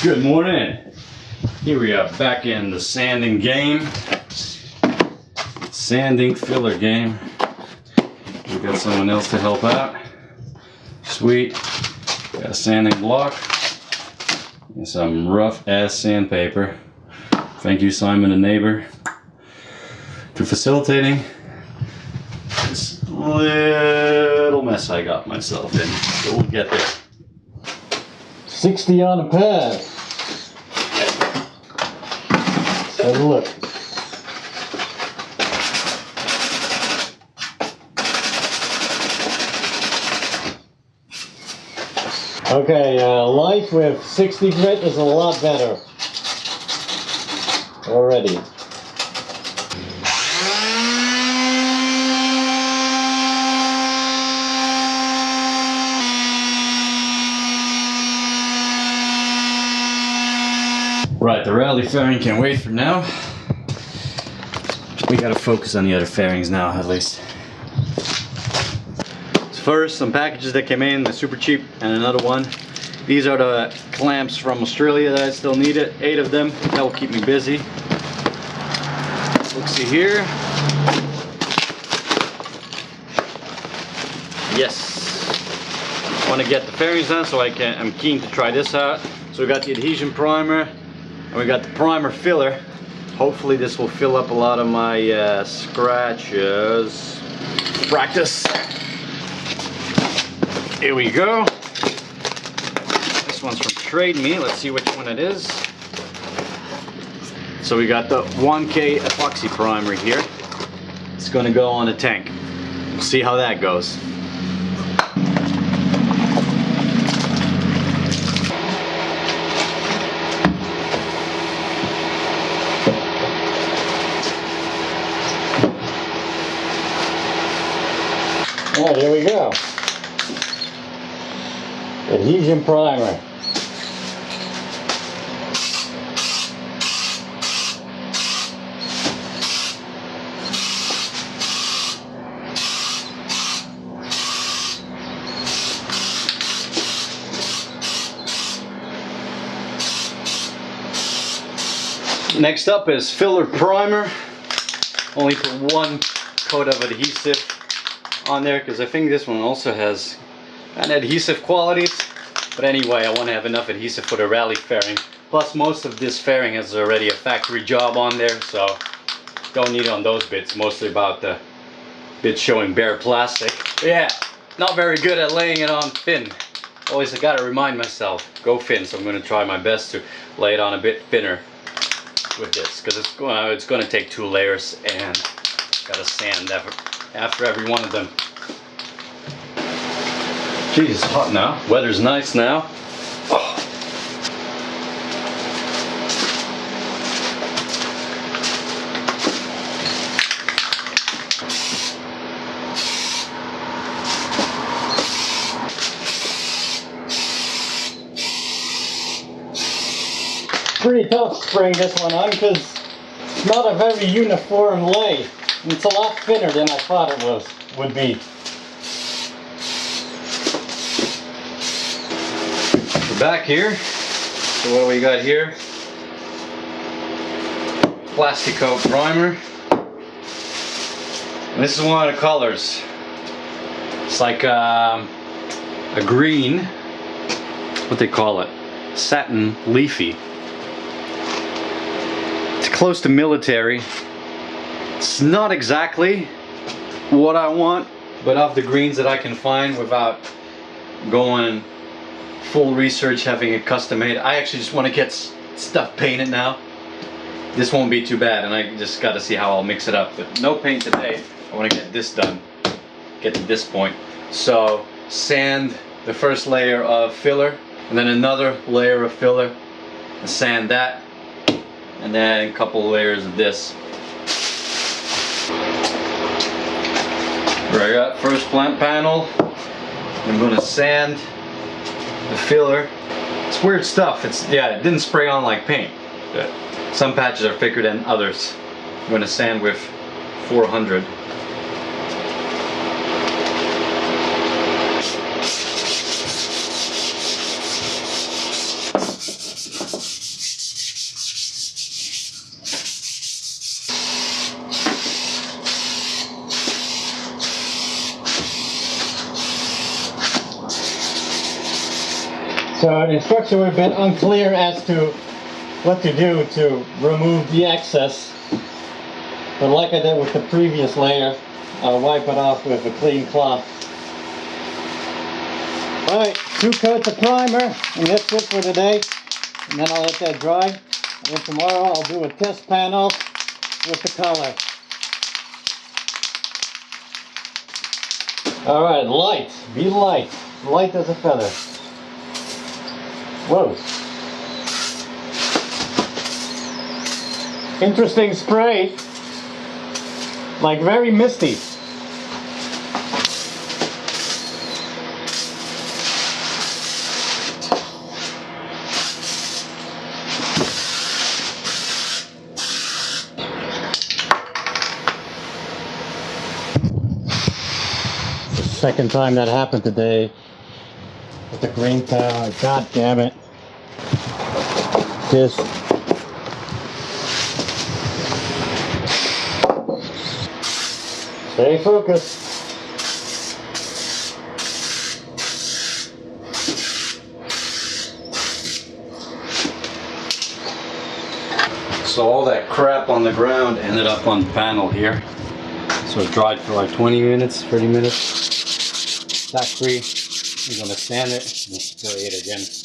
Good morning. Here we are back in the sanding game. Sanding filler game. We got someone else to help out. Sweet. Got a sanding block and some rough ass sandpaper. Thank you, Simon, a neighbor, for facilitating this little mess I got myself in. So we'll get there. 60 on a pass. Have a look. Okay, life with 60 grit is a lot better already. Right, the rally fairing can wait for now. We gotta focus on the other fairings now, at least. So first, some packages that came in, they're super cheap, and another one. These are the clamps from Australia that I still needed, 8 of them. That will keep me busy. Let's see here. Yes. I want to get the fairings done, so I'm keen to try this out. So we got the adhesion primer. And we got the primer filler. Hopefully this will fill up a lot of my scratches. Practice. Here we go. This one's from Trade Me. Let's see which one it is. So we got the 1K Epoxy Primer here. It's gonna go on the tank. We'll see how that goes. Alright, here we go. Adhesion primer. Next up is filler primer. Only put one coat of adhesive on there because I think this one also has an adhesive qualities. But anyway, I want to have enough adhesive for the rally fairing. Plus most of this fairing has already a factory job on there, so don't need it on those bits. Mostly about the bits showing bare plastic. But yeah, not very good at laying it on thin. Always I gotta remind myself, go thin. So I'm gonna try my best to lay it on a bit thinner with this, because it's going to take 2 layers and gotta sand after every one of them. Geez, it's hot now. Weather's nice now. Oh. Pretty tough spraying this one on because it's not a very uniform lay. It's a lot thinner than I thought it would be. We're back here. So what do we got here? Plastikote Primer. And this is one of the colors. It's like a green, what they call it, satin leafy. It's close to military. It's not exactly what I want, but of the greens that I can find without going full research, having it custom made. I actually just want to get stuff painted now. This won't be too bad, and I just got to see how I'll mix it up. But no paint today. I want to get this done, get to this point. So sand the first layer of filler, and then another layer of filler, and sand that, and then a couple layers of this. Here I got first plant panel. I'm gonna sand the filler. It's weird stuff. It didn't spray on like paint. Some patches are thicker than others. I'm gonna sand with 400. So the instructions were a bit unclear as to what to do to remove the excess. But like I did with the previous layer, I'll wipe it off with a clean cloth. Alright, 2 coats of primer, and that's it for today. And then I'll let that dry. And then tomorrow I'll do a test panel with the color. Alright, light. Be light. Light as a feather. Whoa. Interesting spray. Like very misty. Second time that happened today with the green towel. God damn it. Just stay focused. So all that crap on the ground ended up on the panel here. So it dried for like 20 minutes, 30 minutes. Tack free. I'm gonna sand it and spray it again.